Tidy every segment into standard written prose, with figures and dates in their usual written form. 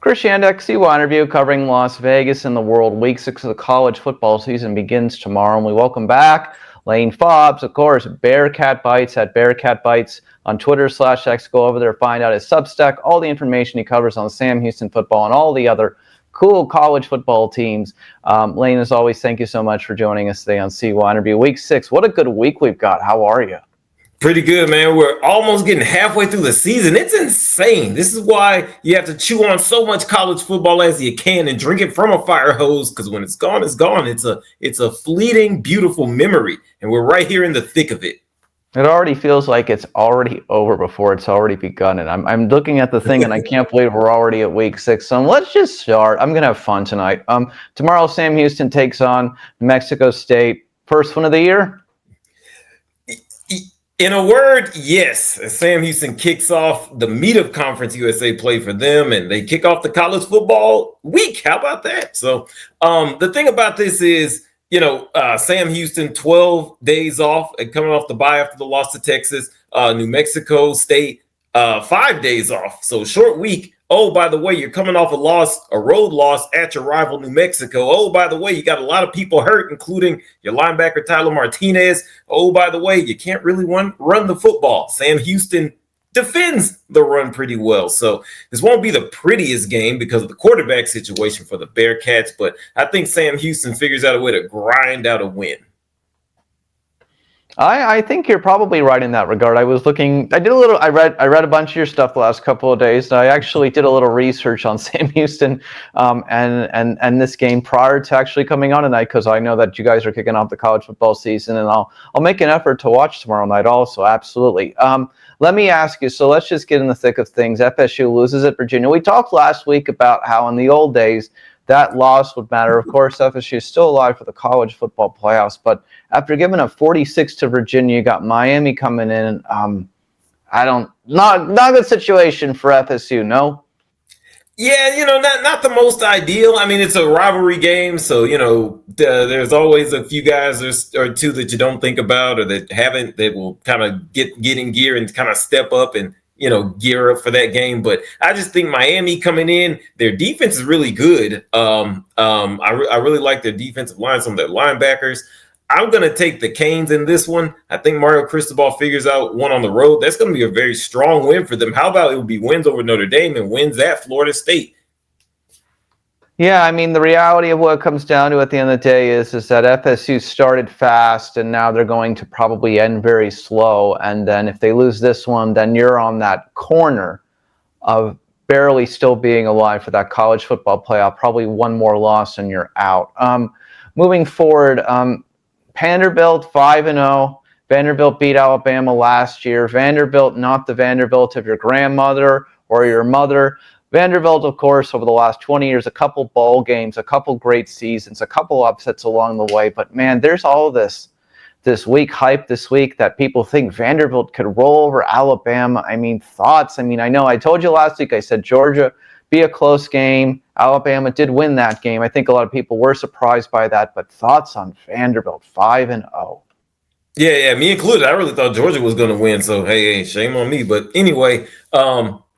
Chris Yandeck, CY interview covering Las Vegas and the world. Week 6 of the college football season begins tomorrow, and we welcome back Lane Fobbs, of course, Bearkat Bites at Bearkat Bites on Twitter/X. Go over there, find out his Substack, all the information he covers on Sam Houston football and all the other cool college football teams. Lane, as always, thank you so much for joining us today on CY interview. Week 6, what a good week we've got. How are you? Pretty good, man. We're almost getting halfway through the season. It's insane. This is why you have to chew on so much college football as you can and drink it from a fire hose, because when it's gone, it's gone. It's a fleeting, beautiful memory, and we're right here in the thick of it. It already feels like it's already over before it's already begun. And I'm looking at the thing, and I can't believe we're already at week 6. So let's just start. I'm going to have fun tonight. Tomorrow, Sam Houston takes on New Mexico State. First one of the year? In a word, yes. Sam Houston kicks off the meat of Conference USA play for them, and they kick off the college football week. How about that? So the thing about this is, Sam Houston, 12 days off and coming off the bye after the loss to Texas. New Mexico State, 5 days off. So short week. Oh, by the way, you're coming off a road loss at your rival, New Mexico. Oh, by the way, you got a lot of people hurt, including your linebacker, Tyler Martinez. Oh, by the way, you can't really run the football. Sam Houston defends the run pretty well. So this won't be the prettiest game because of the quarterback situation for the Bearcats, but I think Sam Houston figures out a way to grind out a win. I think you're probably right in that regard. I read a bunch of your stuff the last couple of days. And I actually did a little research on Sam Houston and this game prior to actually coming on tonight, because I know that you guys are kicking off the college football season, and I'll make an effort to watch tomorrow night also. Absolutely. Let me ask you, so let's just get in the thick of things. FSU loses at Virginia. We talked last week about how in the old days that loss would matter. Of course, FSU is still alive for the college football playoffs, but after giving a 46 to Virginia, you got Miami coming in. Not a good situation for FSU, no? Yeah, not the most ideal. I mean, it's a rivalry game, so, there's always a few guys or two that you don't think about or that will kind of get in gear and kind of step up and, gear up for that game. But I just think Miami coming in, their defense is really good. I really like their defensive line, some of their linebackers. I'm going to take the Canes in this one. I think Mario Cristobal figures out one on the road. That's going to be a very strong win for them. How about it would be wins over Notre Dame and wins at Florida State? Yeah, I mean, the reality of what it comes down to at the end of the day is that FSU started fast, and now they're going to probably end very slow. And then if they lose this one, then you're on that corner of barely still being alive for that college football playoff. Probably one more loss and you're out. Moving forward, Vanderbilt 5-0. Vanderbilt beat Alabama last year. Vanderbilt, not the Vanderbilt of your grandmother or your mother. Vanderbilt, of course, over the last 20 years, a couple bowl games, a couple great seasons, a couple upsets along the way. But, man, there's all this week hype this week that people think Vanderbilt could roll over Alabama. I mean, thoughts? I mean, I know I told you last week, I said Georgia, be a close game. Alabama did win that game. I think a lot of people were surprised by that. But thoughts on Vanderbilt, 5-0? Yeah, me included. I really thought Georgia was going to win. So, hey, shame on me. But anyway,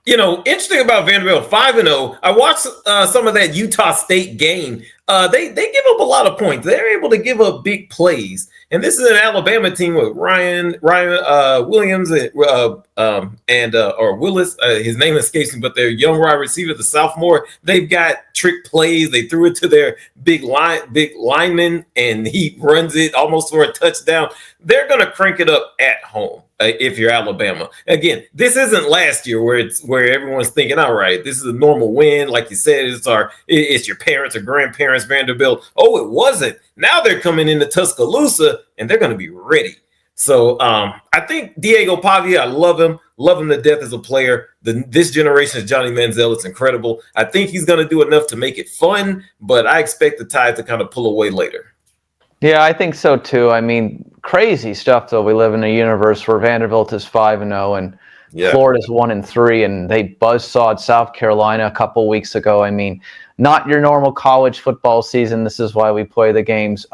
interesting about Vanderbilt, 5-0. I watched some of that Utah State game. They give up a lot of points. They're able to give up big plays. And this is an Alabama team with Ryan Williams or Willis. His name escapes me, but their young wide receiver, the sophomore, they've got trick plays. They threw it to their big lineman, and he runs it almost for a touchdown. They're going to crank it up at home. If you're Alabama. Again, this isn't last year where everyone's thinking, all right, this is a normal win. Like you said, it's your parents or grandparents, Vanderbilt. Oh, it wasn't. Now they're coming into Tuscaloosa and they're going to be ready. So I think Diego Pavia, I love him to death as a player. This generation of Johnny Manziel, it's incredible. I think he's going to do enough to make it fun, but I expect the Tide to kind of pull away later. Yeah, I think so too. I mean, crazy stuff though. We live in a universe where Vanderbilt is 5-0 and Florida's 1-3, and they buzzsawed South Carolina a couple weeks ago. I mean, not your normal college football season. This is why we play the games.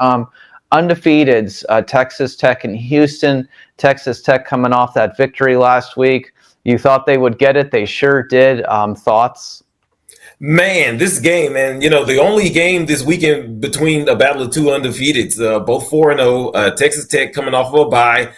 Undefeateds, Texas Tech and Houston. Texas Tech coming off that victory last week. You thought they would get it. They sure did. Thoughts? Man, this game, man, the only game this weekend between a battle of two undefeateds, both 4-0, Texas Tech coming off of a bye.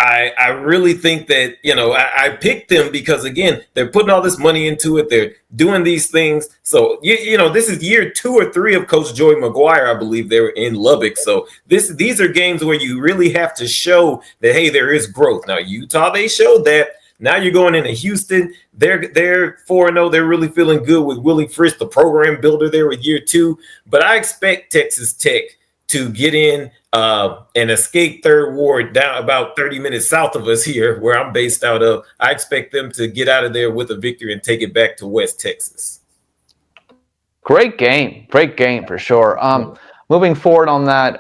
I really think that, I picked them because, again, they're putting all this money into it. They're doing these things. So, this is year 2 or 3 of Coach Joey McGuire. I believe they were in Lubbock. So these are games where you really have to show that, hey, there is growth. Now, Utah, they showed that. Now you're going into Houston. They're 4-0. They're really feeling good with Willie Frisch, the program builder there with year 2. But I expect Texas Tech to get in and escape Third Ward down about 30 minutes south of us here, where I'm based out of. I expect them to get out of there with a victory and take it back to West Texas. Great game for sure. Moving forward on that,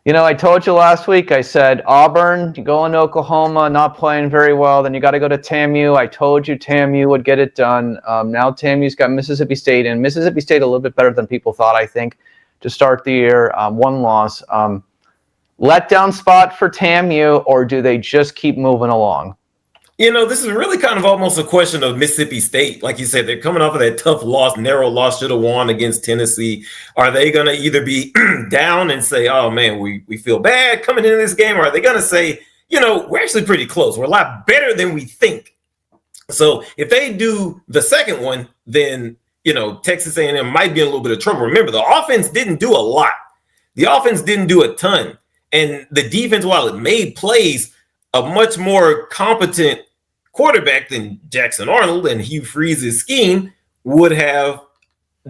I told you last week, I said, Auburn, you go into Oklahoma, not playing very well, then you got to go to TAMU. I told you TAMU would get it done. Now TAMU's got Mississippi State, and Mississippi State a little bit better than people thought, I think, to start the year. 1 loss. Letdown spot for TAMU, or do they just keep moving along? This is really kind of almost a question of Mississippi State. Like you said, they're coming off of that tough loss, narrow loss, should have won against Tennessee. Are they going to either be down and say, oh, man, we feel bad coming into this game? Or are they going to say, we're actually pretty close. We're a lot better than we think. So if they do the second one, then, Texas A&M might be in a little bit of trouble. Remember, the offense didn't do a lot. The offense didn't do a ton. And the defense, while it made plays, a much more competent quarterback than Jackson Arnold and Hugh Freeze's scheme would have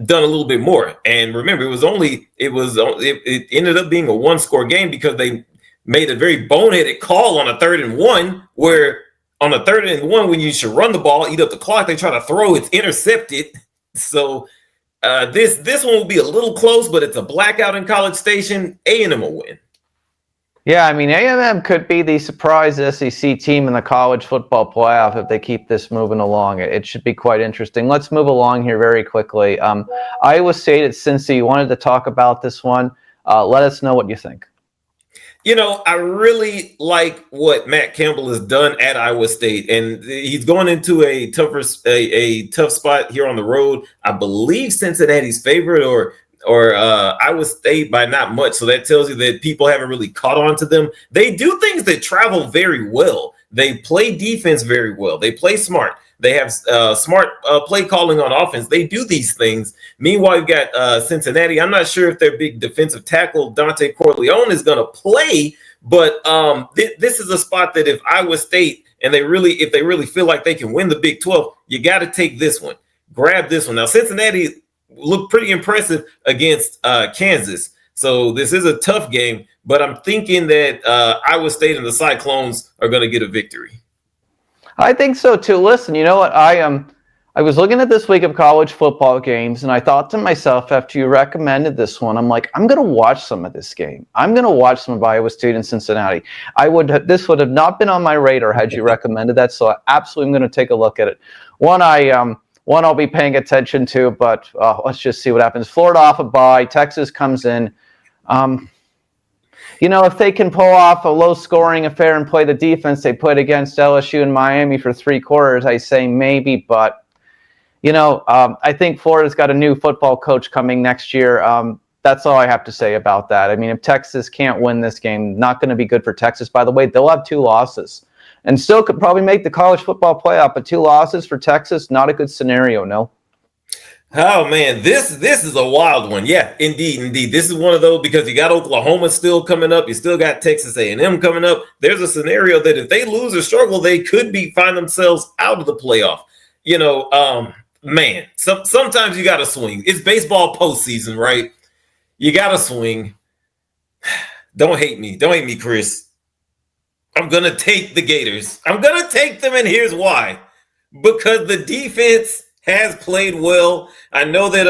done a little bit more. And remember, it ended up being a 1-score game because they made a very boneheaded call on a 3rd and 1, where on a 3rd and 1, when you should run the ball, eat up the clock, they try to throw, it's intercepted. So this one will be a little close, but it's a blackout in College Station. A&M will win. Yeah, I mean, A&M could be the surprise SEC team in the college football playoff if they keep this moving along. It should be quite interesting. Let's move along here very quickly. Iowa State at Cincy, you wanted to talk about this one. Let us know what you think. I really like what Matt Campbell has done at Iowa State, and he's going into a tough spot here on the road. I believe Cincinnati's favorite, or Iowa State by not much. So that tells you that people haven't really caught on to them. They do things that travel very well. They play defense very well. They play smart. They have smart play calling on offense. They do these things. Meanwhile, you've got Cincinnati. I'm not sure if their big defensive tackle, Dante Corleone, is going to play, but this is a spot that if Iowa State, and if they really feel like they can win the Big 12, you got to take this one. Grab this one. Now, Cincinnati looked pretty impressive against Kansas. So this is a tough game, but I'm thinking that Iowa State and the Cyclones are going to get a victory. I think so too. Listen, you know what? I was looking at this week of college football games, and I thought to myself, after you recommended this one, I'm like, I'm going to watch some of this game. I'm going to watch some of Iowa State and Cincinnati. This would have not been on my radar had you recommended that, so I absolutely am going to take a look at it. One I'll be paying attention to, but let's just see what happens. Florida off a bye. Texas comes in. If they can pull off a low-scoring affair and play the defense they played against LSU and Miami for 3 quarters, I say maybe. But, I think Florida's got a new football coach coming next year. That's all I have to say about that. I mean, if Texas can't win this game, not going to be good for Texas. By the way, they'll have 2 losses. And still could probably make the college football playoff, but 2 losses for Texas, not a good scenario, no? Oh, man, this is a wild one. Yeah, indeed. This is one of those because you got Oklahoma still coming up. You still got Texas A&M coming up. There's a scenario that if they lose or struggle, they could find themselves out of the playoff. Man, sometimes you got to swing. It's baseball postseason, right? You got to swing. Don't hate me, Chris. I'm going to take the Gators. I'm going to take them, and here's why. Because the defense has played well. I know that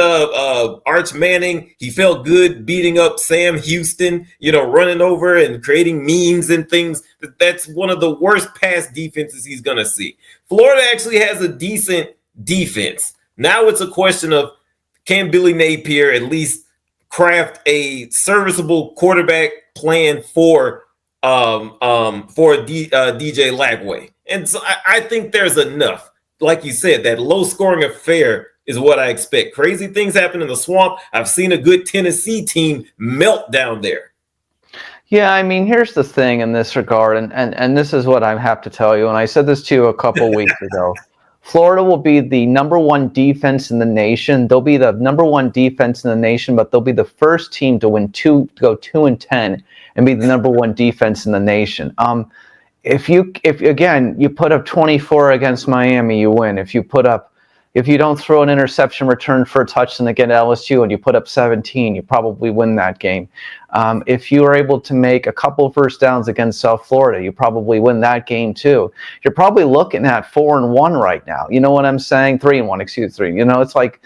Arch Manning, he felt good beating up Sam Houston, running over and creating memes and things. That's one of the worst pass defenses he's going to see. Florida actually has a decent defense. Now it's a question of, can Billy Napier at least craft a serviceable quarterback plan for DJ Lagway? And so I think there's enough. like you said, that low-scoring affair is what I expect. Crazy things happen in the swamp. I've seen a good Tennessee team melt down there. Yeah, I mean, here's the thing in this regard, and this is what I have to tell you, and I said this to you a couple weeks ago. Florida will be the number one defense in the nation. They'll be the number one defense in the nation, but they'll be the first team to go 2-10 and be the number one defense in the nation. If you put up 24 against Miami, you win. If you don't throw an interception return for a touchdown against LSU and you put up 17, you probably win that game. If you are able to make a couple first downs against South Florida, you probably win that game too. You're probably looking at 4-1 right now. You know what I'm saying? 3-1, excuse me. It's like,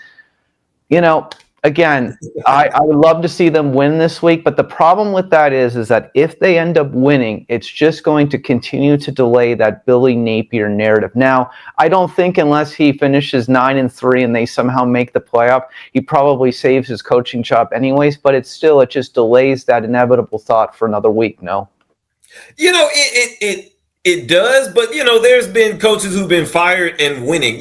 again, I would love to see them win this week, but the problem with that is that if they end up winning, it's just going to continue to delay that Billy Napier narrative. Now, I don't think unless he finishes 9-3 and they somehow make the playoff, he probably saves his coaching job anyways, but it just delays that inevitable thought for another week, no? It does, but there's been coaches who've been fired and winning.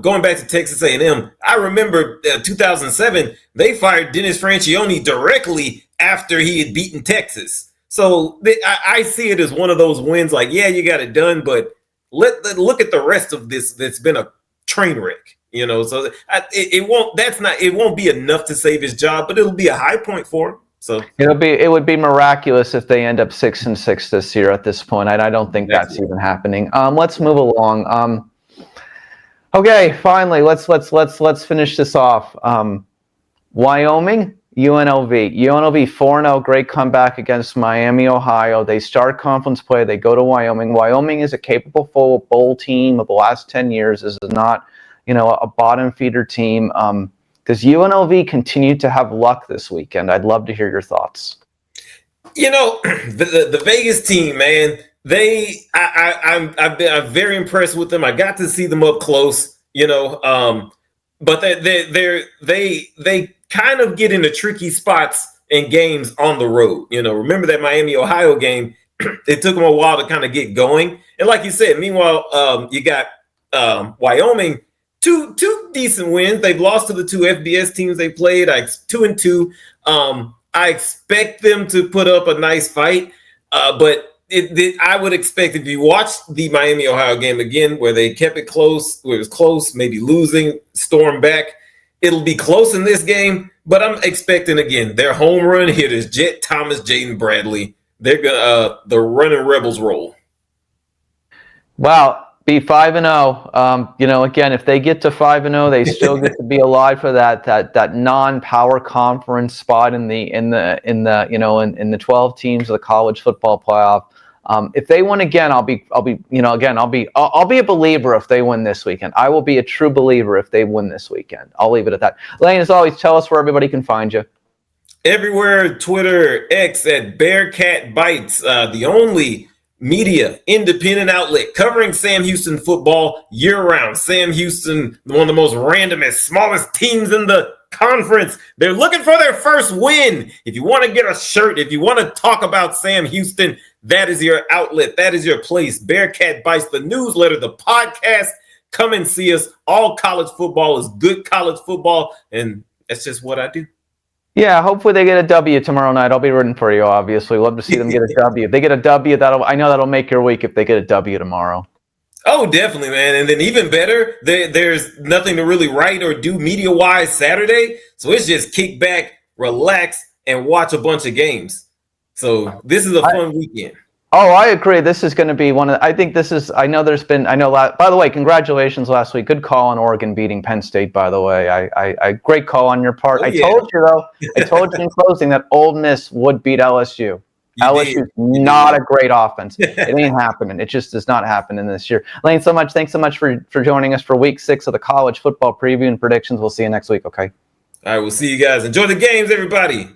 Going back to Texas A&M, I remember 2007 they fired Dennis Franchione directly after he had beaten Texas. So I see it as one of those wins. Like, yeah, you got it done, but look at the rest of this. That's been a train wreck. So it won't be enough to save his job, but it'll be a high point for him. So it would be miraculous if they end up 6-6 this year at this point. I don't think that's even happening. Let's move along. Okay, finally, let's finish this off. Wyoming, UNLV. UNLV 4-0, great comeback against Miami, Ohio. They start conference play. They go to Wyoming. Wyoming is a capable full bowl team of the last 10 years. This is not, a bottom feeder team. Does UNLV continue to have luck this weekend? I'd love to hear your thoughts. The Vegas team, man, I'm very impressed with them. I got to see them up close, but they kind of get into tricky spots in games on the road. Remember that Miami, Ohio game? It took them a while to kind of get going. And like you said, meanwhile, you got Wyoming. Two decent wins. They've lost to the two FBS teams they played. 2-2. I expect them to put up a nice fight, but I would expect if you watch the Miami Ohio game again, where they kept it close, where it was close, maybe losing, storm back. It'll be close in this game, but I'm expecting again their home run hitters, Jet Thomas, Jaden Bradley. They're gonna the running Rebels roll. Wow. Be 5-0. Again, if they get to 5-0, they still get to be alive for that non-power conference spot in the 12 teams of the college football playoff. If they win again, I'll be a believer if they win this weekend. I will be a true believer if they win this weekend. I'll leave it at that. Lane, as always, tell us where everybody can find you. Everywhere, Twitter, X at Bearkat Bites, the only media independent outlet covering Sam Houston football year-round. Sam Houston, one of the most randomest, smallest teams in the conference. They're looking for their first win. If you want to get a shirt, if you want to talk about Sam Houston, that is your outlet. That is your place. Bearkat Bites, the newsletter, the podcast. Come and see us. All college football is good college football, and that's just what I do. Yeah, hopefully they get a W tomorrow night. I'll be rooting for you, obviously. Love to see them get a W. If they get a W, I know that'll make your week if they get a W tomorrow. Oh, definitely, man. And then even better, there's nothing to really write or do media-wise Saturday. So it's just kick back, relax, and watch a bunch of games. So this is a fun weekend. Oh, I agree. This is going to be one of by the way, congratulations last week. Good call on Oregon beating Penn State, by the way. I great call on your part. I told you in closing that Ole Miss would beat LSU. LSU's not a great offense. It ain't happening. It just is not happening this year. Lane, thanks so much for joining us for week 6 of the college football preview and predictions. We'll see you next week, okay? All right, we'll see you guys. Enjoy the games, everybody.